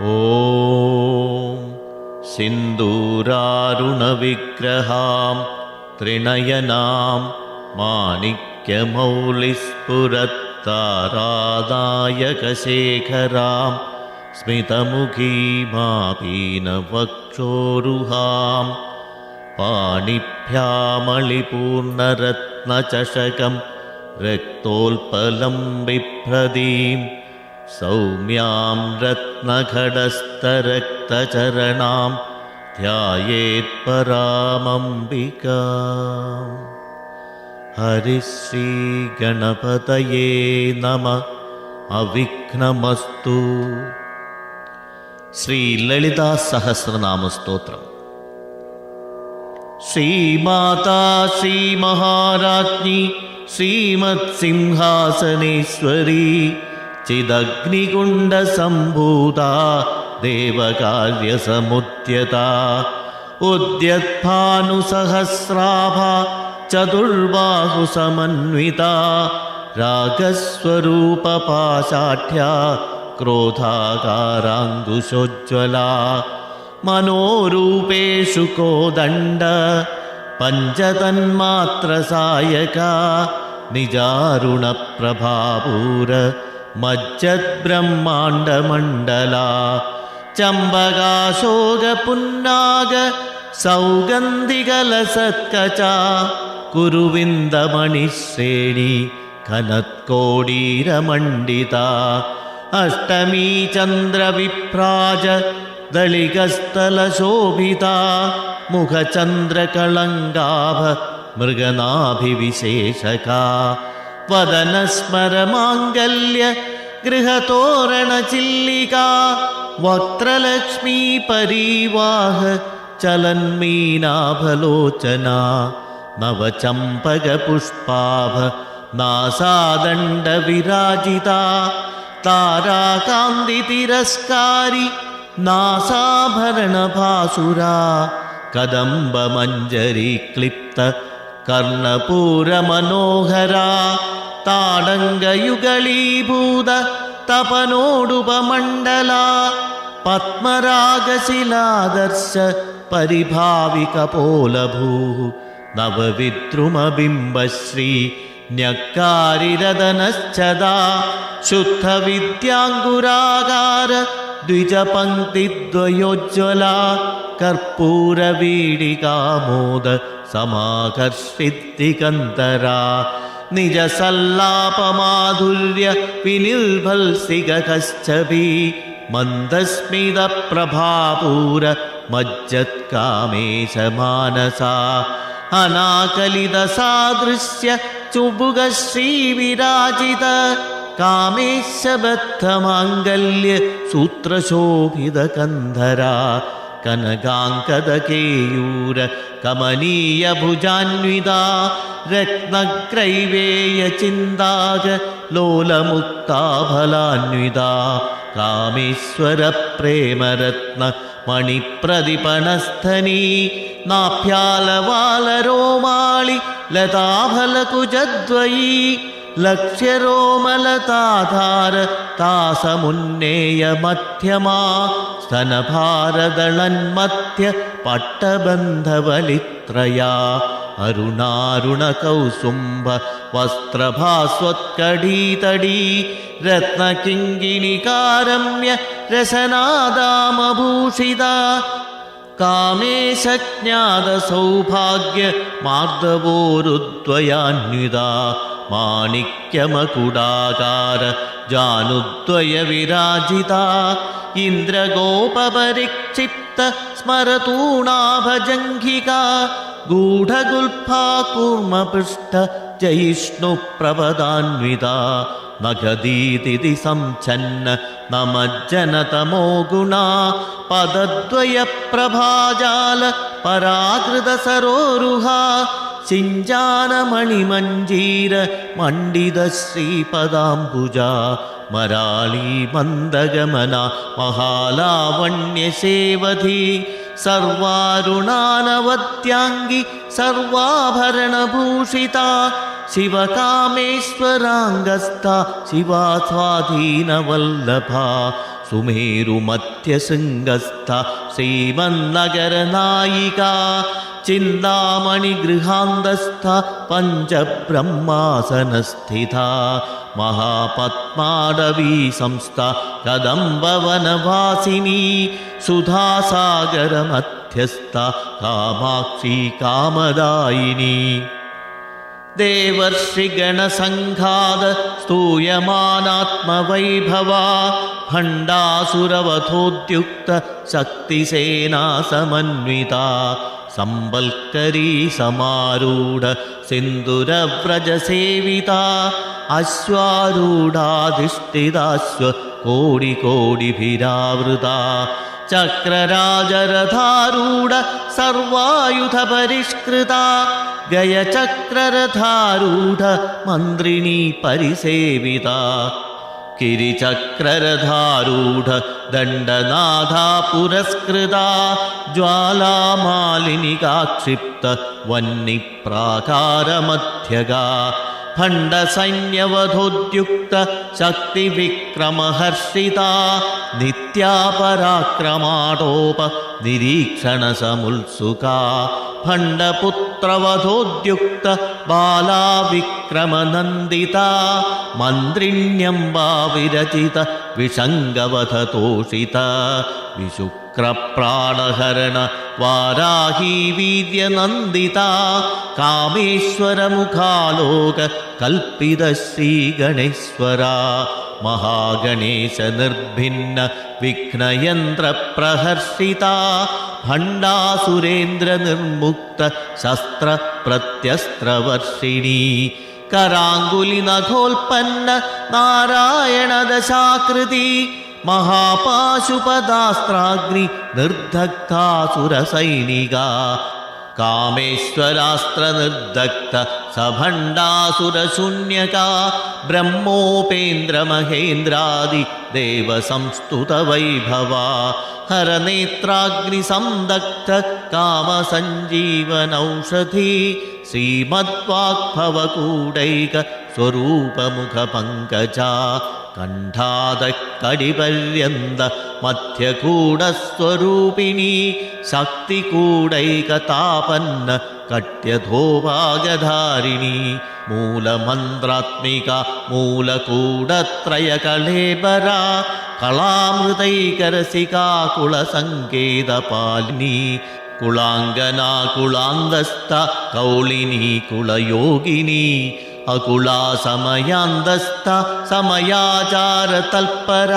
ഓം സിന്ദൂരാരുണവിഗ്രഹാം ത്രിനയനാം മാണിക്യമൗലിസ്ഫുരത്താരാദായകശേഖരാം സ്മിതമുഖീമാപീനവക്ഷോരുഹാം പാണിഭ്യാമളിപൂർണരത്നചഷകം രക്തോൽപലം ബിഭ്രതീം സൗമ്യാം രത്നഘടസ്ഥരക്തചരണാം ധ്യായേത്പരാമംബികാം. ഹരിശ്രീ ഗണപതയേ നമഃ. അവിഘ്നമസ്തു. ശ്രീ ലളിതാ സഹസ്രനാമ സ്തോത്രം. ശ്രീമാതാ ശ്രീ മഹാരാജ്ഞി ശ്രീമത്സിംഹാസനേശ്വരി ചിദഗ്നികുണ്ഡസംഭൂതാ ദേവകാര്യസമുദ്യതാ ഉദ്യത്ഭാനുസഹസ്രാഭാ ചതുർബാഹുസമന്വിതാ രാഗസ്വരൂപപാശാഠ്യാ ക്രോധാകാരാങ്കുശോജ്വലാ മനോരൂപേഷു കോദണ്ഡ പഞ്ചതന്മാത്രസായകാ നിജാരുണപ്രഭാപൂര മജ്ജദ്ബ്രഹ്മാണ്ഡമണ്ഡലാ ചമ്പകാശോകപുന്നാഗ സൗഗന്ധികലസത്കചാ കുരുവിന്ദമണിശ്രേണി ഘനത്കോടീരമണ്ഡിതാ അഷ്ടമീ ചന്ദ്രവിഭ്രാജ ദളികസ്ഥലശോഭിതാ മുഖചന്ദ്രകളങ്കാഭ മൃഗനാഭിവിശേഷകാ വദനസ്മരമാംഗല്യ ഗൃഹതോരണചില്ലികാ വക്ത്രലക്ഷ്മീ പരീവാഹ ചലന്മീനാഭലോചനാ നവചമ്പകപുഷ്പാഭ നാസാദണ്ഡവിരാജിതാ താരാകാന്തിതിരസ്കാരി നാസാഭരണഭാസുരാ കദംബമഞ്ജരീക്ലിപ്ത കർണപൂരമനോഹരാ താടങ്കയുഗളീഭൂത തപനോടുപമണ്ഡലാ പത്മരാഗശിലാദർശ പരിഭാവികപോലഭൂ നവവിദ്രുമബിംബശ്രീ ന്യക്കാരിരദനശ്ചദാ ശുദ്ധവിദ്യാങ്കുരാകാര ദ്വിജപംക്തിദ്വയോജ്വലാ കർപ്പൂരവീടികാമോദ സമാകർഷിത്തികന്തരാ നിജസല്ലാപമാധുര്യ വിനിർഭൽസികകശ്ചഭി മന്ദസ്മിത പ്രഭാപൂര മജ്ജത്കാമേശമാനസാ അനാകലിത സാദൃശ്യ ചുബുകശ്രീവിരാജിത കാമേശബദ്ധമാംഗല്യ സൂത്രശോഭിതകന്ധരാ കനകാങ്കദകേയൂര കമനീയ ഭുജാന്വിതാ രത്നഗ്രൈവേയ ചിന്താക ലോലമുക്താഫലാന്വിതാ കാമേശ്വര പ്രേമരത്ന മണിപ്രതിപണസ്ഥനീ നാഭ്യാലവാലരോമാളി ലതാഫലകുജദ്വയീ ലക്ഷ്യരോമലതാധാര താസമുന്നേയ മധ്യമാ സ്തനഭാരദളന്മധ്യ പട്ടബന്ധവലിത്രയാ അരുണാരുണകൗസുംഭ വസ്ത്രഭാസ്വത്കടീതടീ രത്നകിങ്കിണികാരമ്യ രസനാദാമഭൂഷിതാ കാമേശജ്ഞാത സൗഭാഗ്യ മാർദ്ദവോരുദ്വയാന്വിതാ മാണിക്യമകുടാകാര ജാനുദ്വയ വിരാജിതാ ഇന്ദ്രഗോപരിക്ഷിപ്ത സ്മരതൂണാഭജംഘികാ ഗൂഢഗുൽഫാ കൂർമ്മപൃഷ്ഠ ജയിഷ്ണുപ്രപദാന്വിതാ നഖദീതിഥി സംഛന്ന നമജ്ജനതമോ ഗുണാ പദദ്വയ പ്രഭാജാല പരാകൃത സരോരുഹാ സിഞ്ചാനമണിമഞ്ജീര മണ്ഡിത ശ്രീപദാംബുജാ മരാളീ മന്ദഗമന മഹാലാവണ്യശേവധി സർവാരുണാനവത്യാംഗി സർവാഭരണഭൂഷിത ശിവകാമേശ്വരാംഗസ്ഥ ശിവാസ്വാധീനവല്ലഭ സുമേരുമധ്യശൃംഗസ്ഥ ശ്രീമന്നഗരനായിക ചിന്താമണിഗൃഹാന്തസ്ഥ പഞ്ചബ്രഹ്മാസനസ്ഥിത മഹാപത്മാടവീ സംസ്ഥ കദംബവനവാസിനി സുധാസാഗരമധ്യസ്ഥ കാമാക്ഷി കാമദായിനി ദേവർഷിഗണസംഘാത സ്തൂയമാനാത്മവൈഭവ ഭണ്ഡാസുരവധോദ്യുക്ത ശക്തിസേനാസമന്വിത സംബൽക്കരീ സമാരൂഢ സിന്ദുരവ്രജസേവിത അശ്വാരൂഢാധിഷ്ഠിതാശ്വ കോടികോടിഭിരാവൃത ചക്രരാജരഥാരൂഢ സർവായുധ പരിഷ്കൃത ഗയചക്രരഥാരൂഢ മന്ത്രിണീ പരിസേവിത കിരിചക്രരഥാരൂഢ ദണ്ഡനാഥ പുരസ്കൃത ജ്വാലാമാലിനികാക്ഷിപ്ത വന്നിപ്രാകാരമധ്യഗ ഭണ്ഡസൈന്യവധോദ്യുക്ത ശക്തിവിക്രമഹർഷിത നിത്യാപരാക്രമാടോപ നിരീക്ഷണസമുത്സുക ഭണ്ഡപുത്രവധോദ്യുക്ത ബാലാവിക്രമനന്ദിത മന്ത്രിണ്യംബാ വിരചിത വിഷംഗവധതോഷിത വിശുക്രപ്രാണഹരണ വാരാഹീ വീര്യനന്ദിത കാമേശ്വരമുഖാലോക കൽപ്പിത ശ്രീഗണേശ്വര മഹാഗണേശ നിർഭിന്ന വിഘ്നയന്ത്ര പ്രഹർഷിത ഭണ്ഡാസുരേന്ദ്ര നിർമുക്ത ശസ്ത്ര പ്രത്യസ്ത്രവർഷിണി കരാങ്കുലി നഖോൽപ്പന്ന നാരായണ ദശാകൃതി മഹാപാശുപദാസ്ത്രാഗ്നി നിർദഗ്ധാസുരസൈനിക കാമേശ്വരാസ്ത്ര നിർദഗ്ധ സഭണ്ഡാസുരശൂന്യക ബ്രഹ്മോപേന്ദ്ര മഹേന്ദ്രാദി ദേവസംസ്തുത വൈഭവ ഹരനേത്രാഗ്നി സംദഗ്ധ കാമസഞ്ജീവനൗഷധി ശ്രീമദ്വാഗ്ഭവകൂടൈക സ്വരൂപമുഖ പങ്കജ കണ്ഠാദ കടിപര്യന്ത മധ്യകൂടസ്വരൂപിണി ശക്തികൂടൈകതാപന്ന കട്യധോഭാഗധാരിണി മൂലമന്ത്രാത്മിക മൂലകൂടത്രയകളേബര കളാമൃതൈകരസികാ കുളസങ്കേതപാലിനി കുളാംഗനാ കുളാന്തസ്ഥ കൗളിനി കുളയോഗിനി അകുളാ സമയാന്തസ്ഥ സമയാചാര തൽപര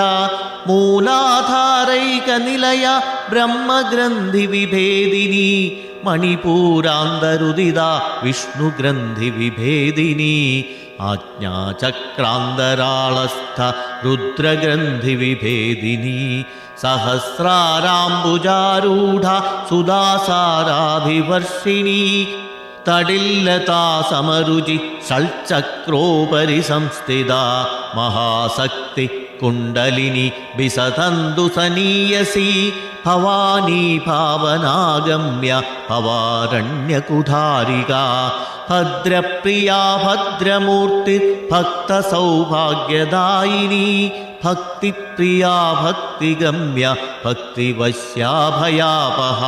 മൂലാധാരൈക നിലയ ബ്രഹ്മഗ്രന്ഥി വിഭേദിനി മണിപൂരാന്തരുദിത വിഷ്ണുഗ്രന്ഥി വിഭേദിനി ആജ്ഞാചക്രാന്തരാളസ്ഥ രുദ്രഗ്രന്ഥി വിഭേദിനി സഹസ്രാരാംബുജാരൂഢ സുദാസാരാഭിവർഷിണി തടില്ലതാ സമരുചി ഷൽചക്രോപരി സംസ്ഥിത മഹാശക്തി കുണ്ടലിനി വിസതന്തു സനീയസി ഭവാനി ഭാവനാഗമ്യ ഭവാരണ്യകുഠാരിക ഭദ്രപ്രിയാ ഭദ്രമൂർത്തി ഭക്തസൗഭാഗ്യദായിനി ഭക്തിപ്രിയാ ഭക്തിഗമ്യ ഭക്തിവശ്യാഭയാപഹ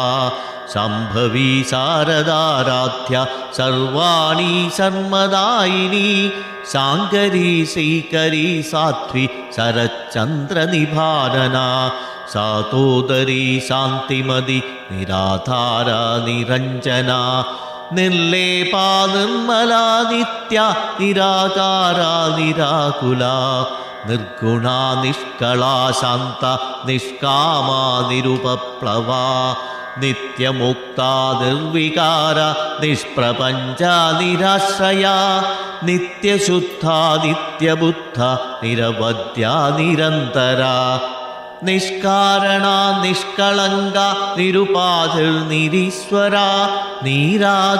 ശംഭവീ ശാരദാരാധ്യ സർവാണി ശർമ്മദായിനി ശാങ്കരീ ശ്രീകരീ സാധ്വി ശരചന്ദ്രനിഭാനന സാതോദരീ ശാന്തിമതി നിരാധാര നിരഞ്ജന നിർലേപാ നിർമ്മലാ നിത്യ നിരാകാരാ നിരാകുല നിർഗുണാ നിഷ്കളാ ശാന്ത നിഷ്കാമാ നിരുപപ്ലവാ നിത്യമുക്താ നിർവികാര നിഷ്പ്രപഞ്ച നിരാശ്രയ നിത്യശുദ്ധ നിത്യബുദ്ധ നിരവധ്യ നിരന്തര നിഷ്കാരണ നിഷ്കളങ്ക നിരുപാധിർ നിരീശ്വര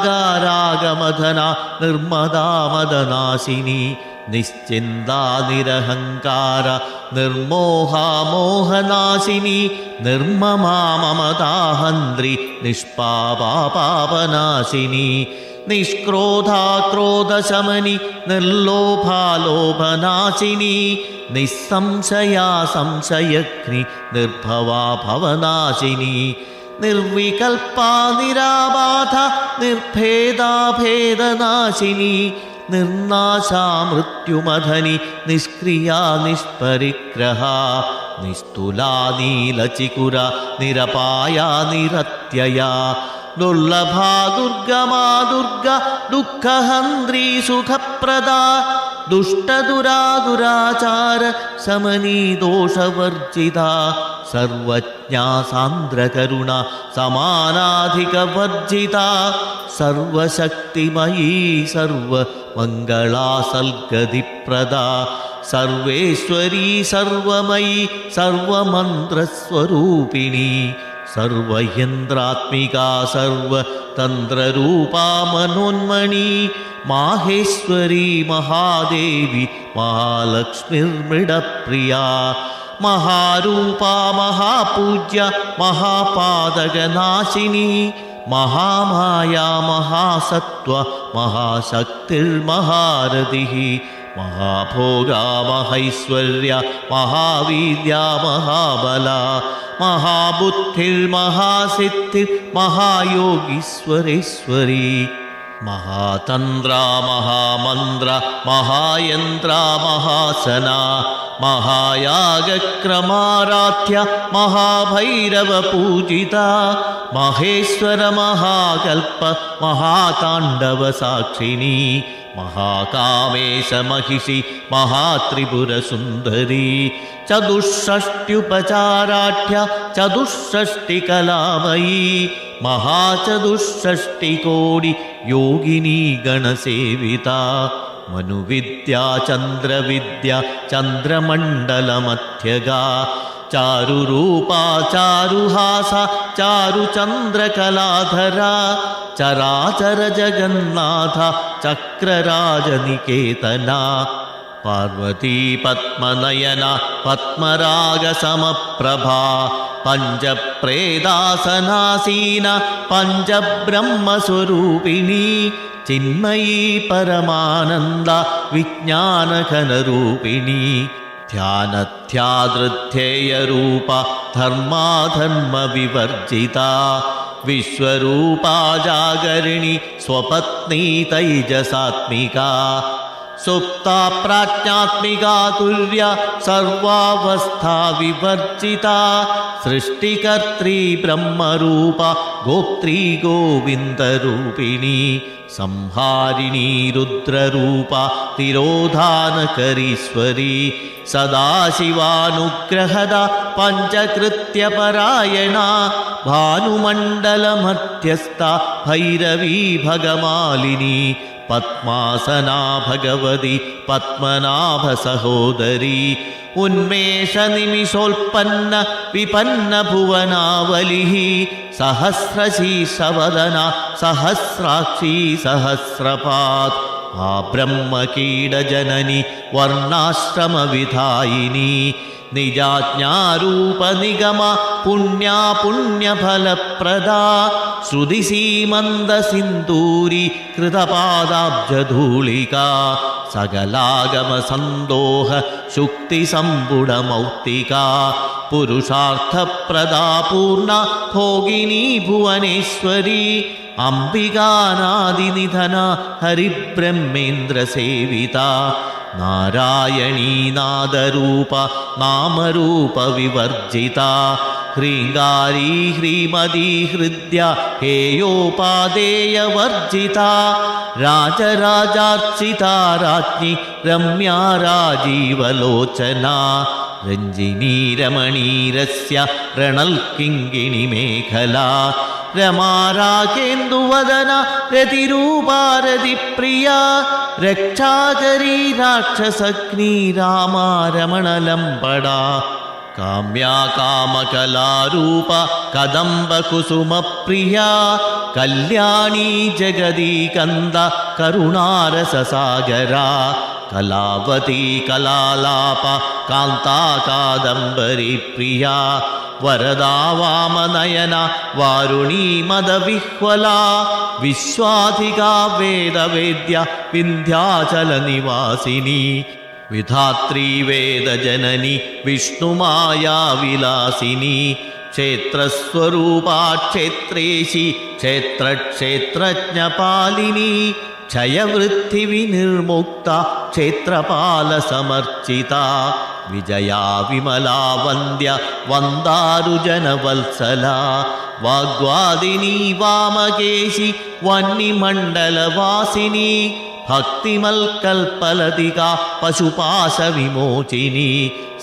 നീരാകാരാഗമധന നിർമ്മദാമദനാശിനി നിശ്ചിന്താ നിരഹങ്കാര നിർമോഹാ മോഹനാശിനി നിർമ്മമാ മമതാഹന്ത്രി നിഷ്പാപാ പാപനാശിനി നിഷ്ക്രോധാ ക്രോധശമനി നിർലോഭാ ലോഭനാശിനി നിസ്സംശയാ സംശയഗ്നി നിർഭവാ ഭവനാശിനി നിർവികൽപാ നിരാബാധ നിർഭേദാ ഭേദനാശിനി നിർനാശാ മൃത്യുമധനി നിഷ്ക്രിയാ നിഷ്പരിഗ്രഹ നിസ്തുലാ നീലചികുര നിരപായാ നിരത്യയാ ദുർലഭാ ദുർഗമാ ദുർഗ ദുഃഖഹന്ത്രീ സുഖപ്രദാ ദുഷ്ടദുരാചാര സമനീ ദോഷവർജിത സർവജ്ഞാ സാന്ദ്രകരുണ സമാനാധികവർജിത സർവശക്തിമയീ സർവമംഗളാ സൽഗതിപ്രദ സർവേശ്വരീ സർവമയീ സർവമന്ത്രസ്വരൂപിണി സർവയന്ത്രാത്മികാ സർവതന്ത്രരൂപാ മനോന്മണി മാഹേശ്വരി മഹാദേവി മഹാലക്ഷ്മിർമൃഡപ്രിയാ മഹാരൂപാ മഹാപൂജ്യ മഹാപാതകനാശിനി മഹാമായാ മഹാസത്വ മഹാശക്തിർമഹാരഥി മഹാഭോഗാ മഹൈശ്വര്യ മഹാവീര്യ മഹാബല മഹാബുദ്ധിർമഹാസിദ്ധിർ മഹായോഗീശ്വരേശ്വരി മഹാതന്ത്ര മഹാമന്ത്ര മഹായന്ത്ര മഹാസന മഹായാഗക്രമാരാധ്യ മഹാഭൈരവ പൂജിത മഹേശ്വര മഹാകൽപ മഹാതാണ്ഡവ സാക്ഷിണി മഹാകാമേശ മഹിഷി മഹാത്രിപുരസുന്ദരി ചതുഷ്ഷഷ്ട്യുപചാരാഢ്യ ചതുഷ്ഷഷ്ടികലാമയീ മഹാചതുഷ്ഷഷ്ടികോടി യോഗിനീ ഗണസേവിത മനുവിദ്യാ ചന്ദ്രവിദ്യ ചന്ദ്രമണ്ഡലമധ്യഗാ ചാരുരൂപാ ചാരുഹാസ ചാരുചന്ദ്രകലാധര ചരാചര ജഗന്നാഥ ചക്രരാജനികേതന പാർവതീ പത്മനയന പത്മരാഗസമപ്രഭാ പഞ്ചപ്രേതാസനാസീന പഞ്ചബ്രഹ്മസ്വരൂപിണി ചിന്മയീ പരമാനന്ദ വിജ്ഞാനഘനരൂപിണി ധ്യാനധ്യാധൃധ്യേയരൂപ ധർമാധർമ്മവിവർജിത വിശ്വരൂപാ ജാഗരിണി സ്വപത്നീ തൈജസാത്മികാ സുപ്താ പ്രാജ്ഞാത്മികാ തുര്യ സർവാവസ്ഥാ വിവർജിത സൃഷ്ടികർत्री ബ്രഹ്മരൂപ ഗോപ്ത്രീ ഗോവിന്ദരൂപിണി സംഹാരിണീ രുദ്രരൂപ തിരോധാനകരീശ്വരി സദാശിവാനുഗ്രഹദ പഞ്ചകൃത്യപരായണ ഭാനുമണ്ഡലമധ്യസ്ഥ ഭൈരവീ ഭഗമാലിനി പത്മാസനാ ഭഗവതി പത്മനാഭ സഹോദരി ഉന്മേഷ നിമിഷോൽപ്പന്ന വിപന്ന ഭുവനാവലി സഹസ്രശീർഷവദന സഹസ്രാക്ഷി സഹസ്രപാദ് ആ ബ്രഹ്മകീടജനനി വർണ്ണാശ്രമവിധായിനി നിജാജ്ഞാരൂപ നിഗമ പുണ്യാ പുണ്യഫലപ്രദാ ശ്രുതിസീമന്ത സിന്ദൂരി കൃതപാദാബ്ജധൂളികാ സകലാഗമ സന്തോഹ ശുക്തി സമ്പുടമൗക്തികാ പുരുഷാർത്ഥപ്രദാ പൂർണ്ണ ഭോഗിനി ഭുവനേശ്വരി അംബികാനാദിനിധന ഹരിബ്രഹ്മേന്ദ്രസേവിത നാരായണീ നാദരൂപ നാമരൂപ വിവർജിത ഹ്രീങ്കാരീ ഹ്രീമതി ഹൃദ്യ ഹേയോപാദേയവർജിത രാജരാജാർച്ചിത രാജ്ഞി രമ്യാ രാജീവലോചന രഞ്ജിനീ രമണീരസ്യ രണൽ കിങ്കിണി മേഖലാ രമാരാഗേന്ദുവദന രതിരൂപാരതിപ്രിയ രക്ഷാകരീ രാക്ഷസഗ്നി രാമാ രമണലംബടാ കാമ്യാ കാമകലാരൂപ കദംബകുസുമപ്രിയ കല്യാണീ ജഗദീകന്ദ കരുണാരസസാഗര കലാവതി കലാലാപ കാന്താ കാദംബരി പ്രിയ വരദാ വാമനയന വാരുണീ മദവിഹ്വല വിശ്വാധികാ വേദവേദ്യ വിന്ധ്യാചല നിവാസിനി വിധാത്രീ വേദജനനി വിഷ്ണുമായാ വിലാസിനി ക്ഷേത്രസ്വരൂപാ ക്ഷേത്രേശി ക്ഷേത്രജ്ഞപാലിനി ക്ഷയവൃദ്ധി വിനിർമുക്ത ക്ഷേത്രപാലസമർച്ചിത വിജയാ വിമലാ വന്ദ്യ വന്ദാരുജനവത്സല വാഗ്വാദിനി വാമകേശി വന്യമണ്ഡലവാസിനി ഭക്തിമൽക്കൽപ്പലതിക പശുപാശവിമോചിനി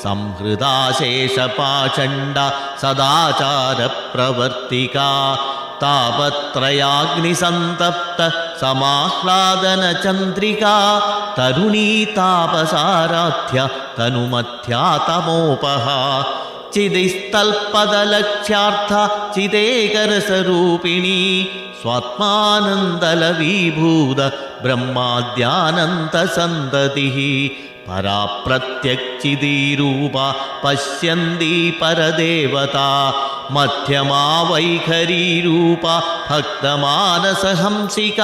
സംഹൃദാശേഷപാഷണ്ഡ സദാചാരപ്രവർത്തിക താപത്രയാഗ്നിസന്തപ്ത സമാഹ്ലാദന ചന്ദ്രിക തരുണീ താപസാരാധ്യ തനുമധ്യാതമോപഹ ചിദിസ്തൽപദലക്ഷ്യാർത്ഥ ചിദേകരസരൂപിണി സ്വാത്മാനന്ദലവീഭൂത ബ്രഹ്മാദ്യാനന്തസന്തതി പരാപ്രത്യക്ചിദീരൂപ പശ്യന്തി പരദേവത മധ്യമാ വൈഖരീരൂപ ഭക്തമാനസഹംസിക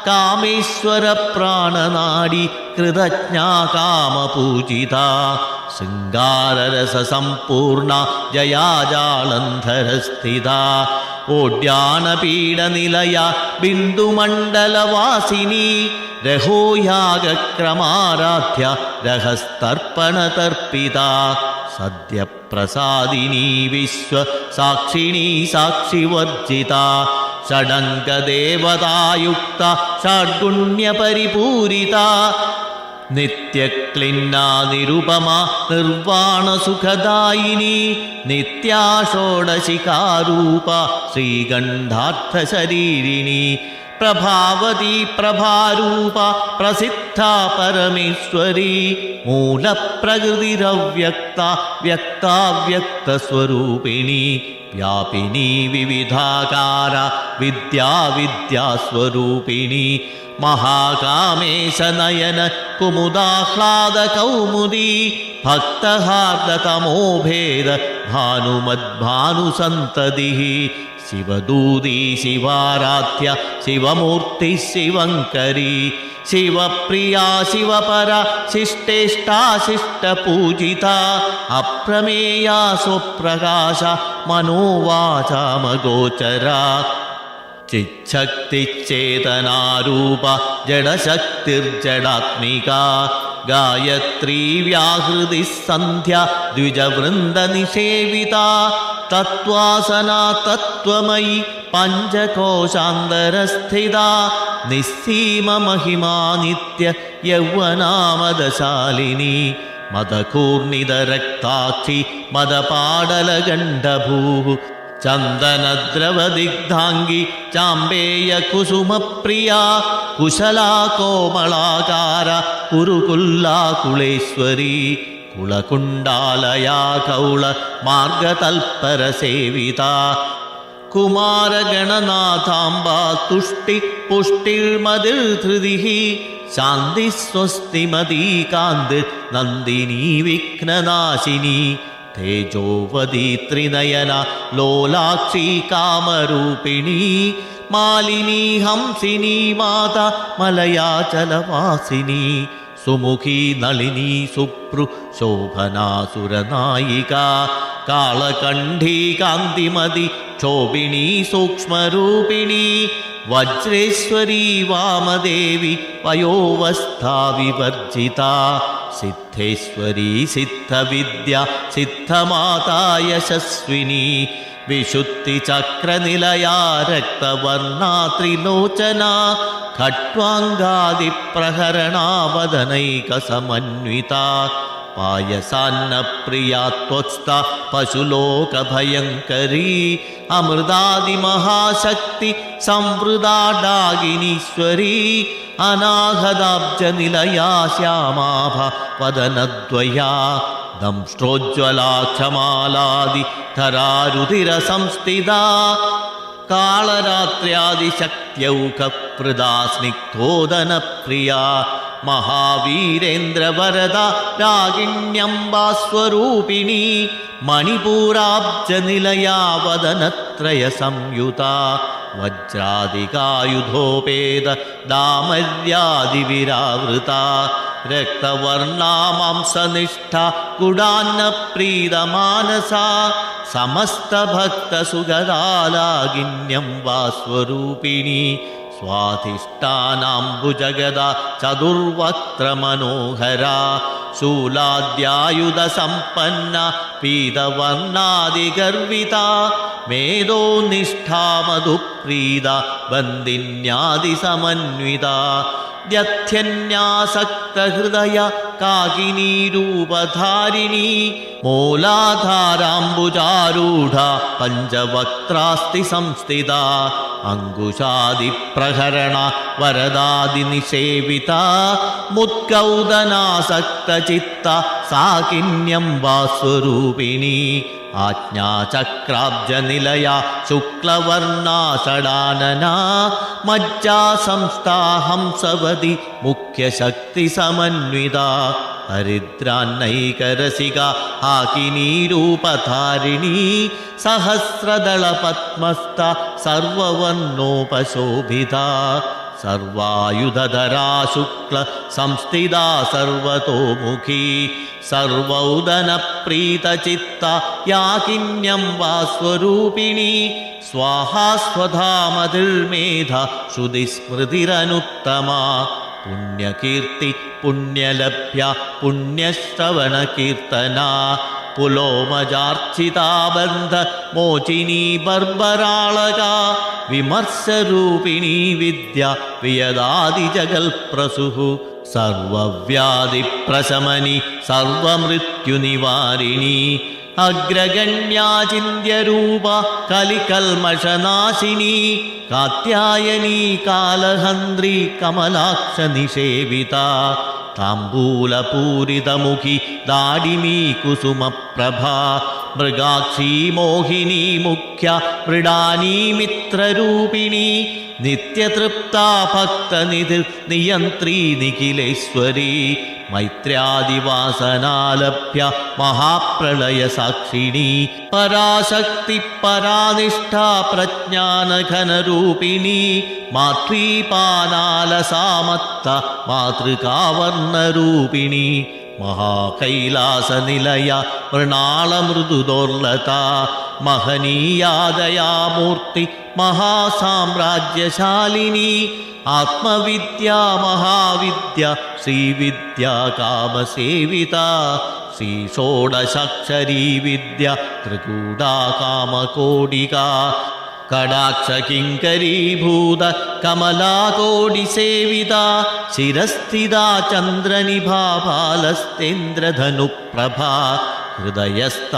കാമേശ്വര പ്രാണനാടി കൃതജ്ഞാ കാമപൂജിത ശൃംഗാരരസസമ്പൂർണ ജയാജാളന്ധരസ്ഥിത ഓഡ്യാനപീഡനിലയ ബിന്ദുമണ്ഡലവാസിനി രഹോയാഗക്രമാരാധ്യ രഹസ്തർപ്പണതർപ്പിത സദ്യപ്രസാദിനി വിശ്വസാക്ഷിണീ സാക്ഷിവർജിത ഷഡംഗദേവതായുക്ത ഷഡ്ഗുണ്യപരിപൂരിത നിത്യക്ലിന്നാ നിരുപമ നിർവാണസുഖദായിനി നിത്യാ ഷോഡശികാരൂപ ശ്രീകണ്ഠാർത്ഥശരീരിണി പ്രഭാവതി പ്രഭാരൂപ പ്രസിദ്ധ പരമേശ്വരി മൂലപ്രകൃതിരവ്യക്ത വ്യക്താവ്യക്തസ്വരൂപിണി വ്യാപിനി വിവിധാകാര വിദ്യാവിദ്യാസ്വരൂപിണി മഹാകാമേശനയന കുമുദാഹ്ലാദ കൗമുദി ഭക്തഹാർദതമോഭേദ ഭാനുമദ്ഭാനുസന്തതി ശിവദൂതി ശിവാരാധ്യ ശിവമൂർത്തി ശിവങ്കരി ശിവപ്രിയാ ശിവപര ശിഷ്ടേഷ്ടാശിഷ്ടപൂജിത അപ്രമേയാ സ്വപ്രകാശ മനോവാചാമഗോചര ചിച്ഛക്തിചേതനാരൂപ ജഡശക്തിർജഡാത്മിക ഗായത്രീ വ്യാഹൃതി സന്ധ്യ ദ്വിജവൃന്ദനിഷേവിത തത്വാസന തത്വമയി പഞ്ചകോശാന്തരസ്ഥിത നിസ്സീമ മഹിമാ നിത്യ യൗവനാമദശാലിനി മദകൂർണിതരക്താക്ഷി മദപാടലഗണ്ഡഭൂ ചന്ദനദ്രവദിഗ്ധാംഗി ചാമ്പേയ കുസുമപ്രിയ കുശലാ കോമളാകാര കുരുകുല്ലാകുളേശ്വരി കുളകുണ്ടാലയാ കൗള മാർഗതൽപരസേവിത കുമാരഗണനാഥാംബ തുഷ്ടി പുഷ്ടിർമതിർധൃതി ശാന്തി സ്വസ്തിമതീ കാന്തി നന്ദിനി വിഘ്നനാശിനി തേജോവതി ത്രിനയന ലോലാക്ഷി കാമരൂപിണി മാലിനി ഹംസിനി മാത മലയാചലവാസിനി സുമുഖി നളിനി സുപ്രു ശോഭനാസുരനായിക കാളകണ്ഠീ കാന്തിമതി ക്ഷോഭിണി സൂക്ഷ്മരൂപിണി വജ്രേശ്വരി വാമദേവി വയോവസ്ഥാ വിവർജിത സിദ്ധേശ്വരി സിദ്ധവിദ്യ സിദ്ധമാതാ യശസ്വിനി വിശുദ്ധിചക്രനിലയാ രക്തവർണാ ത്രിലോചന ഖട്വാംഗാദിപ്രഹരണാവദനൈകസമന്വിത പായസാന്നപ്രിയാത്വസ്ഥ പശുലോകഭയങ്കരീ അമൃതാദിമഹാശക്തി സംവൃതാഡാകിനീശ്വരീ അനാഹതാബ്ജനിലയാ ശ്യാമാഭ വദനദ്വയാ ദംഷ്ട്രോജ്വലാക്ഷമാലാദി ധരാരുതിരസംസ്ഥിതാ കാളരാത്ര്യാദിശക്ത്യൗകപ്രദാ സ്നിഗ്ധോദനപ്രിയ മഹാവീരേന്ദ്രവരദ രാഗിണ്യംബാസ്വരൂപിണി മണിപൂരാബ്ജനിലയാ വദനത്രയ സംയുത വജ്രാദികായുധോപേത ദാമര്യാദിവിരാവൃത രക്തവർണാമാംസനിഷ്ഠ ഗുഡാന്നപ്രീതമാനസ സമസ്തഭക്തസുഗദാലാകിന്യം വാസ്വരൂപിണി സ്വാധിഷ്ഠാനാംബുജഗദ ചതുർവക്ത്രമനോഹര ശൂലാദ്യായുധസമ്പന്ന പീതവർണാദിഗർവിത മേധോനിഷ്ഠാമധുപ്രീത ബന്ദിന്യാദിസമന്വിത ദ്യഥ്യന്യാസക്തഹൃദയ കാകിനീരൂപധാരിണി മൂലാധാരാംബുജാരൂഢ പഞ്ചവക്ത്രാസ്തി സംസ്ഥിത അങ്കുശാദിപ്രഹരണ വരദാദിനിഷേവിത മുദ്ഗൗദനാസക്തചിത്ത സാകിന്യം വാസ്വരൂപിണി ആജ്ഞാചക്രാബ്ജനിലയ ശുക്ലവർണാഷടാനന മജ്ജാസംസ്ഥാഹംസവതി മുഖ്യശക്തിസമന്വിത ഹരിദ്രാന്നൈകരസിക ഹാകിനീരൂപധാരിണി സഹസ്രദളപത്മസ്ഥ സർവവർണോപശോഭിത സർവായുധധരാ ശുക്ല സംസ്ഥിതാ സർവതോമുഖി സർവൗദനപ്രീതചിത്ത യാകിന്യം വാസ്വരൂപിണി സ്വാഹാ സ്വധാമതിർമേധ ശ്രുതിസ്മൃതിരനുത്തമ പുണ്യകീർത്തി പുണ്യലഭ്യ പുണ്യശ്രവണകീർത്തന പുലോമജാർച്ചിതാബന്ധ മോചിനി ബർബരാളക വിമർശരൂപിണി വിദ്യ വിയദാദിജഗൽപ്രസുഹു സർവവ്യാധിപ്രശമനി സർവമൃത്യുനിവാരിണി അഗ്രഗണ്യാചിന്യരൂപ കലികൽമഷനാശിനി കാത്യായനി കാലഹന്ത്രി കമലാക്ഷ നിഷേവിത താംബൂലപൂരിതമുഖി ദാഡിമീ കുസുമപ്രഭ മൃഗാക്ഷി മോഹിനി മുഖ്യ മൃഡാനി മിത്രരൂപിണി നിത്യതൃപ്താ ഭക്തനിധിർ നിയന്ത്രീ നിഖിലേശ്വരി മൈത്ര്യാദിവാസനാലഭ്യ മഹാപ്രളയ സാക്ഷിണി പരാശക്തി പരാനിഷ്ഠ പ്രജ്ഞാനഘനരൂപിണി മാതൃപാനാലസാമത്ത മാതൃകാവർണരൂപിണി മഹാകൈലാസനിലയ മൃണാളമൃദുദോർലത മഹനീയാദയാമൂർത്തി മഹാസാമ്രാജ്യശാലിനി ആത്മവിദ്യ മഹാവിദ്യ ശ്രീവിദ്യ കാമസേവിത ശ്രീഷോഡശാക്ഷരീ വിദ്യ ത്രികൂടാ കാമകോടിക കടാക്ഷകിങ്കരീഭൂത കമലാകോടിസേവിത ശിരസ്ഥിത ചന്ദ്രനിഭാ ബാലസ്തേന്ദ്രധനുപ്രഭ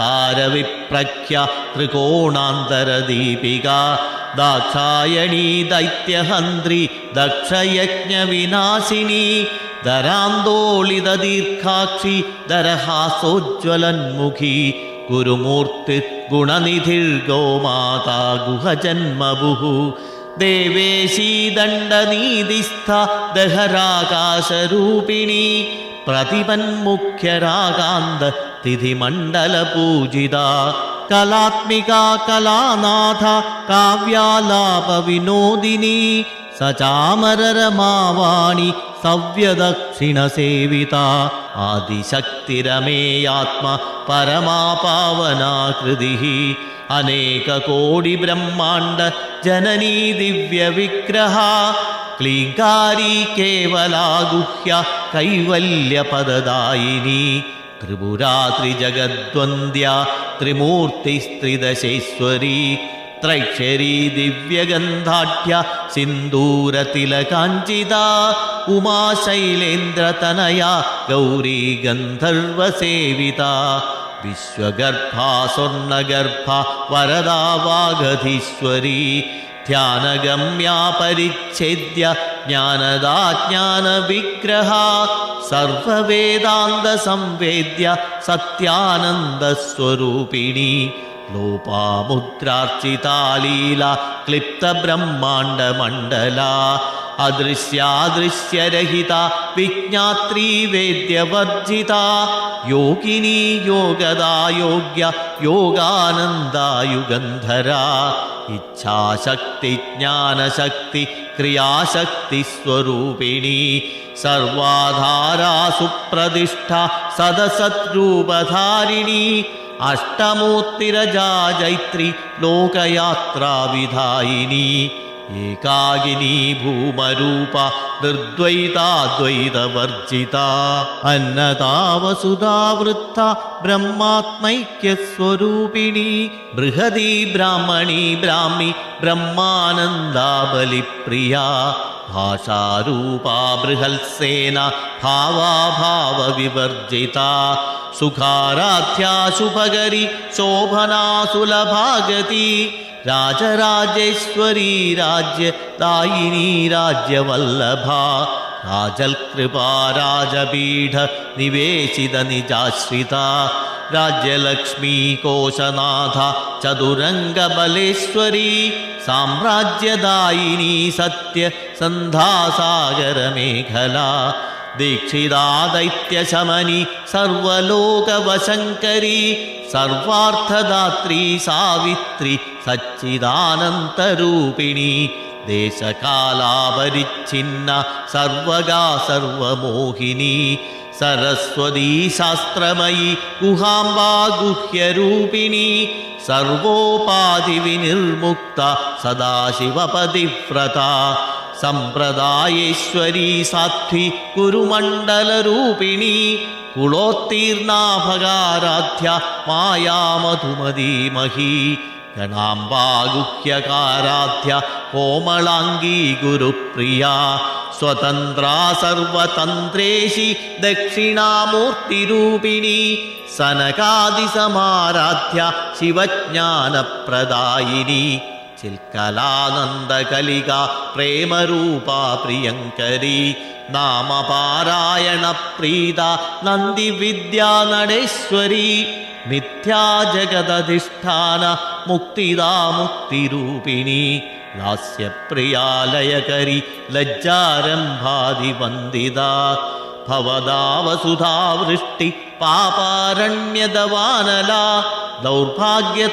ഹൃദയസ്ഥാരവിപ്രഖ്യ ത്രികോണാന്തരദീപിക ദാക്ഷായണീ ദൈത്യഹന്ത്രി ദക്ഷയജ്ഞവിനാശിനി ധരാന്തോളിത ദീർഘാക്ഷി ദരഹാസോജ്വലന്മുഖി ഗുരുമൂർത്തി ഗുണനിധിർഗോമാതാ ഗുഹജന്മഭുഃ ദേവേശീ ദണ്ഡനീതിസ്ഥ ദഹരാകാശരൂപിണി പ്രതിപന്മുഖ്യരാകാന്ത തിഥിമണ്ഡലപൂജിത കലാത്മിക കലാനാഥ കാവ്യാലാപവിനോദിനി സചാമരരമാവാണി സവ്യദക്ഷിണസേവിത ആദിശക്തിരമേയാത്മ പരമാപാവനാകൃതി അനേകകോടി ബ്രഹ്മാണ്ഡ ജനനീ ദിവ്യവിഗ്രഹ ക്ലീങ്കാരി കേവലാഗുഹ്യ കൈവല്യപദദായിനി ത്രിപുരാത്രിജഗദ്വന്ദ്യ ത്രിമൂർത്തിസ്ത്രിദശേശ്വരി ത്രൈക്ഷരീ ദിവ്യഗന്ധാഢ്യ സിന്ദൂരതിലകാഞ്ചിത ഉമാശൈലേന്ദ്രതനയ ഗൗരീ ഗന്ധർവസേവിത വിശ്വഗർഭാ സ്വർണഗർഭ വരദാ വാഗധീശ്വരി ധ്യാനഗമ്യാ പരിച്ഛേദ്യ ജ്ഞാനദാ ജ്ഞാനവിഗ്രഹ സർവവേദാന്ത സംവേദ്യ സത്യാനന്ദസ്വരൂപിണി ലോപാമുദ്രാർച്ചിതാലീല ക്ലിപ്ത ബ്രഹ്മാണ്ഡമണ്ഡല അദൃശ്യാദൃശ്യരഹിത വിജ്ഞാത്രീ വേദ്യവർജിത യോഗിനി യോഗദാ യോഗ്യ യോഗാനന്ദായുഗന്ധര ഇച്ഛാശക്തി ജ്ഞാനശക്തി ക്രിയാശക്തി സ്വരൂപിണി സർവാധാരാ സുപ്രതിഷ്ഠ സദസദ്രൂപധാരിണി അഷ്ടമൂർത്തിരജാ ജൈത്രി ലോകയാത്രാവിധായിനി ഏകാകിനി ഭൂമരൂപ നിർദ്വൈതാദ്വൈതവർജിത അന്നദാ വസുധാവൃത്ത ബ്രഹ്മാത്മൈക്യസ്വരൂപിണി ബൃഹദീ ബ്രാഹ്മണി ബ്രാഹ്മി ബ്രഹ്മാനന്ദാബലിപ്രിയ ഭാഷാരൂപാ ബൃഹത്സേന ഭാവാഭാവവിവർജിത സുഖാരാധ്യാ ശുഭകരി ശോഭനാ സുലഭാഗതി രാജരാജേശ്വരീ രാജ്യദായിനി രാജ്യവല്ലഭ രാജൽകൃപാ രാജപീഠ നിവേശിത നിജാശ്രിത രാജ്യലക്ഷ്മീ കോശനാഥ ചതുരംഗബലേശ്വരീ സാമ്രാജ്യദായിനി സത്യസന്ധാസാഗരമേഖല ദീക്ഷിതാ ദൈത്യശമനി സർവലോകവശങ്കരി സർവാർത്ഥദാത്രീ സാവിത്രി സച്ചിദാനന്തരൂപിണി ദേശകാലാപരിച്ഛിന്ന സർവഗാ സർവമോഹിനി സരസ്വതീ ശാസ്ത്രമയി ഗുഹാംബാ ഗുഹ്യരൂപിണി സർവോപാധിവിനിർമുക്ത സദാശിവപതിവ്രത സമ്പ്രദായേശ്വരീ സാധ്വി കുരുമണ്ഡലരൂപിണി കുളോത്തീർണാഭകാരാധ്യ മായാമധുമതീമഹി ഗണാംബാ ഗുഹ്യകാരാധ്യ കോമളാംഗീ ഗുരുപ്രിയ സ്വതന്ത്രാ സർവതന്ത്രേശി ദക്ഷിണാമൂർത്തിരൂപിണി സനകാദിസമാരാധ്യ ശിവജ്ഞാനപ്രദായിനി ചിൽക്കലാനന്ദകലിക പ്രേമരൂപാ പ്രിയങ്കരി നാമപാരായണ പ്രീത നന്ദിവിദ്യാനടേശ്വരി മിഥ്യാജഗദധിഷ്ഠാന മുക്തിദാ മുക്തിരൂപിണി ലാസ്യപ്രിയാലയകരി ലജ്ജാരംഭാദിവന്ദിത ഭവദാ വസുധാവൃഷ്ടി പാപാരണ്യദവാനല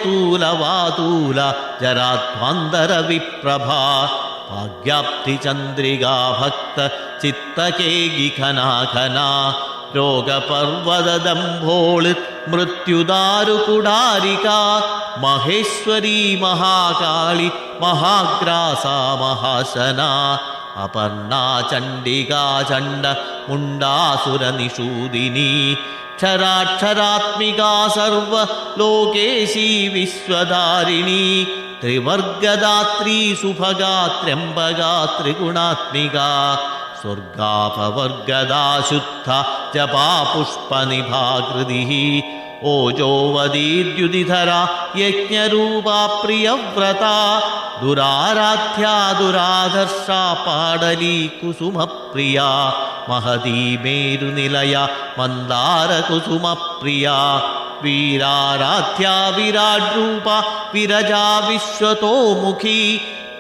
ദൗർഭാഗ്യതൂലവാതൂല ജരാധ്വാന്തരവിപ്രഭാ ഭാഗ്യാപ്തിചന്ദ്രികാ ഭക്ത ചിത്തകേകി ഘനാഘന രോഗപർവതദംഭോളി മൃത്യുദാരുകുടാരിക മഹേശ്വരീ മഹാകാളി മഹാഗ്രാസാ മഹാശന അപർണാ ചണ്ഡികാ ചണ്ഡ മുണ്ടാസുരനിഷൂദിനി ക്ഷരാക്ഷരാത്മികാ സർവലോകേശീ വിശ്വധാരിണി ത്രിവർഗദാത്രീ സുഭഗാ ത്രയംബകാ ത്രിഗുണാത്മികാ സ്വർഗാപവർഗദാ ശുദ്ധ ജപാ പുഷ്പനിഭാകൃതി ഓജോവദീദ്യുതിധര യജ്ഞരൂപാ പ്രിയവ്രത ദുരാരാധ്യാ ദുരാധർഷാ പാടലീ കുസുമപ്രിയ മഹതീ മേരുനിലയ മന്ദാരകുസുമപ്രിയ വീരാരാധ്യാ വിരാഡ്രൂപ വിരജാ വിശ്വതോമുഖി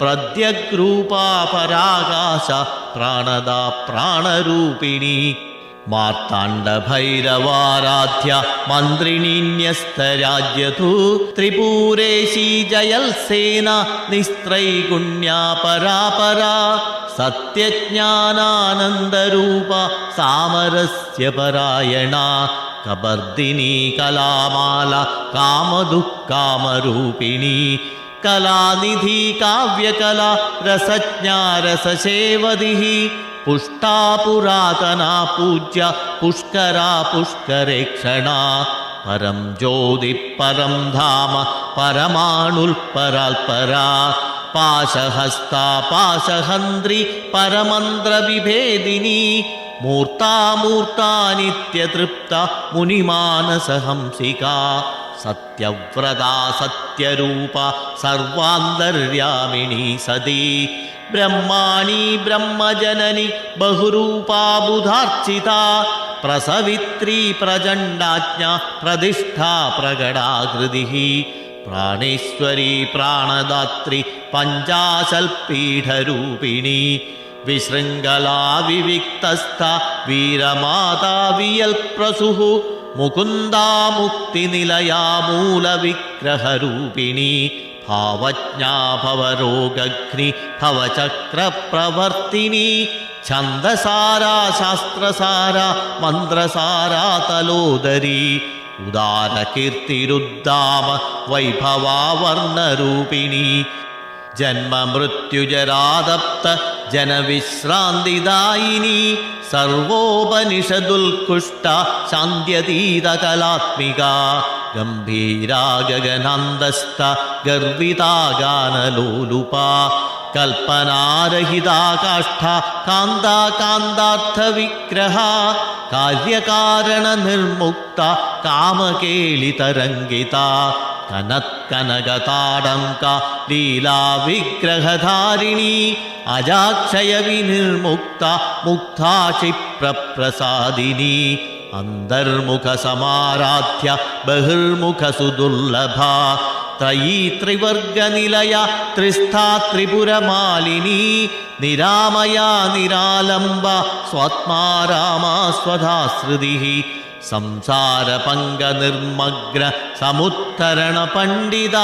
പ്രദ്യഗ്രൂപാ പരാകാശ പ്രാണദാ പ്രാണരൂപിണി മാർത്താണ്ഡഭൈരവാരാധ്യ മന്ത്രിണീന്യസ്തരാജ്യധൂ ത്രിപൂരേശീ ജയൽസേന നിസ്ത്രൈഗുണ്യാ പരാപരാ സത്യജ്ഞാനാനന്ദരൂപ സാമരസ്യപരായണ കബർദിനി കലാമാല കാമദുഃഖാമരൂപിണി കലാനിധി കാവ്യകല രസജ്ഞാ രസസേവതി പുഷ്ടാ പുരാതനാ പൂജ്യ പുഷ്കരാ പുഷ്കരേക്ഷണ പരം ജ്യോതി പരം ധാമ പരമാണുൽപരാൽപരാ പാശഹസ്താ പാശഹന്ത്രി പരമന്ത്രവിഭേദിനി മൂർത്താമൂർത്താ നിത്യതൃപ്ത മുനിമാനസഹംസിക സത്യവ്രതാ സത്യരൂപ സർവാന്തര്യാമിണി സതി ബ്രഹ്മാണി ബ്രഹ്മജനനി ബഹുരൂപാ ബുധാർച്ചിത പ്രസവിത്രീ പ്രചണ്ഡാജ്ഞ പ്രതിഷ്ഠാ പ്രകടാകൃതി പ്രാണേശ്വരി പ്രാണദാത്രി പഞ്ചാശൽപീഠരൂപിണി വിശൃംഖലാ വിവിക്തസ്ഥ വീരമാതാ വിയൽപ്രസുഃ മുകുന്ദാ മുക്തിനിലയാ മൂലവിഗ്രഹരൂപിണി ഭാവജ്ഞാ ഭവരോഗഘ്നി ഭവചക്രപ്രവർത്തിനി ഛന്ദസാരാ ശാസ്ത്രസാരാ മന്ത്രസാരാ തലോദരീ ഉദാരകീർത്തിരുദ്ധാമ വൈഭവാവർണ്ണരൂപിണി ജന്മമൃത്യുജരാതപ്ത ജനവിശ്രാന്തിദായിനി സർവോപനിഷദുൽകുഷ്ട ശാന്ത്യതീതകലാത്മിക ഗംഭീരാ ഗഗനാന്തസ്ഥ ഗർവിതാ ഗാനലോലുപ കൽപ്പനാരഹിതാ കാഷ്ഠ കാന്താ കാന്താർത്ഥവിഗ്രഹ കാര്യകാരണ നിർമുക്ത കാമകേളിതരംഗിത കനത്കനകതാടങ്ക ലീലാവിഗ്രഹധാരിണി അജാക്ഷയ വിനിർമുക്ത മുക്താക്ഷിപ്രപ്രസാദിനി അന്തർമുഖ സമാരാധ്യ ബഹിർമുഖ സുദുർലഭ ത്രയീ ത്രിവർഗനിലയ ത്രിസ്ഥാ ത്രിപുരമാലിനി നിരാമയാ നിരാലംബ സ്വാത്മാരാമാ സ്വധാശ്രുതി സംസാരപങ്ക നിർമഗ്ന സമുത്തരണ പണ്ഡിത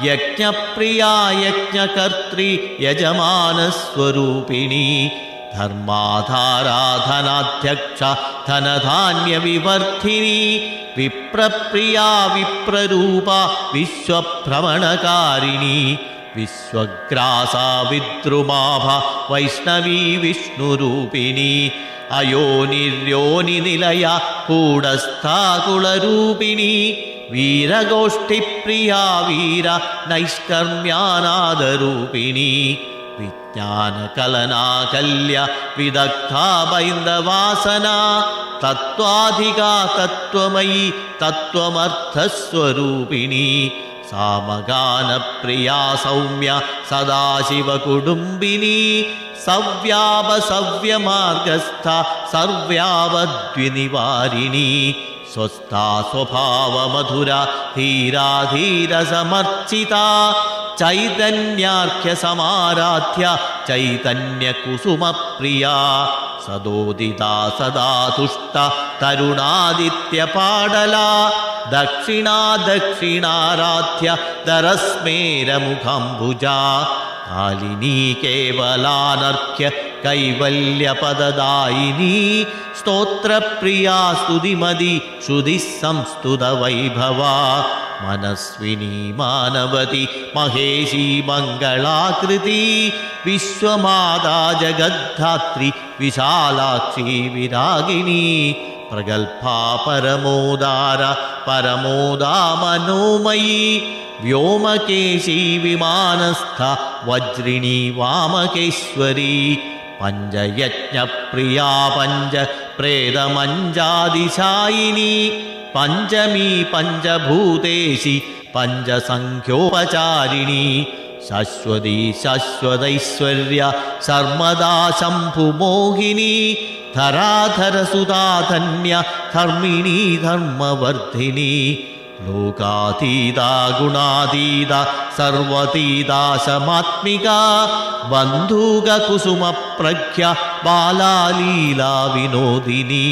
യജ്ഞപ്രിയാ യജ്ഞകർത്തൃ യജമാനസ്വരൂപിണി ധർമാധാരാധനാധ്യക്ഷ ധനധാന്യവിവർദ്ധിനി വിപ്രപ്രിയാ വിപ്രരൂപ വിശ്വഭ്രമണകാരിണി വിശ്വഗ്രാസാ വിദ്രുമാഭ വൈഷ്ണവീ വിഷ്ണുരൂപിണി അയോനിര്യോനിനിലയ കൂടസ്ഥാകുളരൂപിണി വീരഗോഷ്ഠിപ്രിയാ വീര നൈഷ്കർമ്മ്യാനാദരൂപിണി വിജ്ഞാനകലനാകല്യ വിദഗ്ധാ ബൈന്ദവാസന തത്വാധികാ തത്വമയി തത്വമർത്ഥസ്വരൂപിണി സാമഗാനപ്രിയാ സൗമ്യ സദാശിവകുടുംബിനി സവ്യാപസവ്യമാർഗസ്ഥ സർവ്യാവദ്വിനിവാരിണി സ്വസ്ഥാ സ്വഭാവമധുര ധീരാധീരസമർച്ചിത ചൈതന്യാർഘ്യ സമാരാധ്യ ചൈതന്യകുസുമപ്രിയാ സദോദിതാ സദാ തുഷ്ട തരുണാദിത്യപാടല ദക്ഷിണാ ദക്ഷിണാരാധ്യ ദരസ്മേരമുഖംഭുജ കാലിനീ കേവലാനർഘ്യ കൈവല്യപദദായിനി സ്തോത്രപ്രിയാ സ്തുതിമതി ശ്രുതി സംസ്തുത വൈഭവ മനസ്വിനി മാനവതി മഹേശി മംഗളാകൃതി വിശ്വമാതാ ജഗദ്ധാത്രി വിശാലാക്ഷി വിരാഗിണി പ്രഗൽഭാ പരമോദാര പരമോദാ മനോമയീ വ്യോമകേശീ വിമാനസ്ഥ വജ്രിണി വാമകേശ്വരി പഞ്ചയജ്ഞപ്രിയാ പഞ്ച പ്രേതമഞ്ജാദിശായിനി പഞ്ചമീ പഞ്ചഭൂതേശി പഞ്ചസംഖ്യോപചാരിണി ശശ്വതി ശശ്വതൈശ്വര്യ ശർമ്മദാ ശംഭുമോഹിനി ധരാധരസുധാധന്യ ധർമ്മിണീ ധർമ്മവർദ്ധിനി ലോകാതീത ഗുണാതീത സർവതീതാശമാത്മിക ബന്ധൂകകുസുമപ്രഖ്യ ബാലാലീലാ വിനോദിനി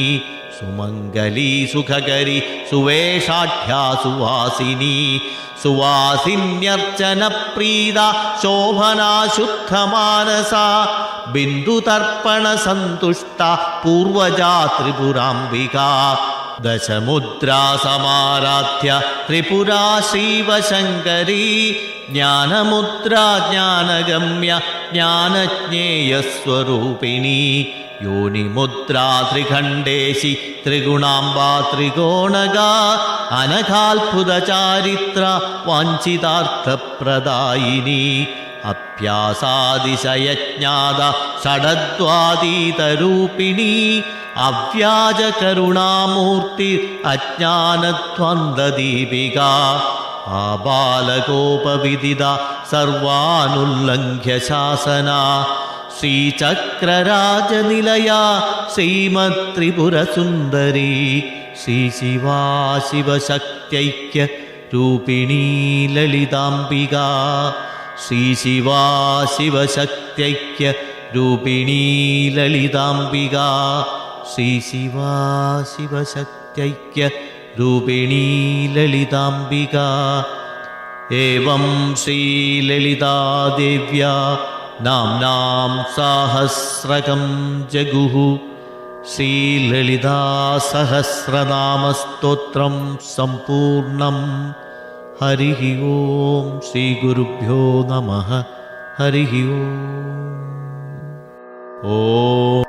സുമംഗലീ സുഖകരി സുവേഷാഢ്യാ സുവാസിനി സുവാസിന്യർച്ചന പ്രീത ശോഭനാ ശുദ്ധമാനസ ബിന്ദുതർപ്പണ സന്തുഷ്ട പൂർവജാ ത്രിപുരാംബിക ദശമുദ്രാ സമാരാധ്യ ത്രിപുരാ ശ്രീവശങ്കരീ ജ്ഞാനമുദ്രാ ജ്ഞാനഗമ്യ ജ്ഞാനജ്ഞേയസ്വരൂപിണി യോനിമുദ്രാ ത്രിഖണ്ഡേശി ത്രിഗുണാംബാ ത്രികോണഗ അനഘാത്ഭുത ചാരിത്ര വാഞ്ചിതാർത്ഥപ്രദായിനി അഭ്യാസാതിശയജ്ഞാത ഷഡദ്വാതീതരൂപിണി അവ്യാജകരുണാമൂർത്തി അജ്ഞാനധ്വന്ദദീപിക ആബാലകോപവിദിത സർവാനുല്ലംഘ്യ ശാസന ശ്രീചക്രരാജനിലയാ ശ്രീമത്രിപുരസുന്ദരീ ശ്രീശിവാ ശിവശക്ത്യൈക്യ രൂപിണീ ലളിതാംബിക ശ്രീശിവാ ശിവശക്ത്യൈക്യ രൂപിണീ ലളിതാംബികാ ശ്രീശിവാ ശിവശക്ത്യൈക്യ രൂപിണീ ലളിതാംബികാ ഏവം ശ്രീലളിതാദേവ്യാ നാംനാം സാഹസ്രകം ജഗുഃ ശ്രീലളിതാസഹസ്രനാമസ്തോത്രം സമ്പൂർണം. ഹരിഃ ഓം. ശ്രീഗുരുഭ്യോ നമഃ. ഹരിഃ ഓം. ഓം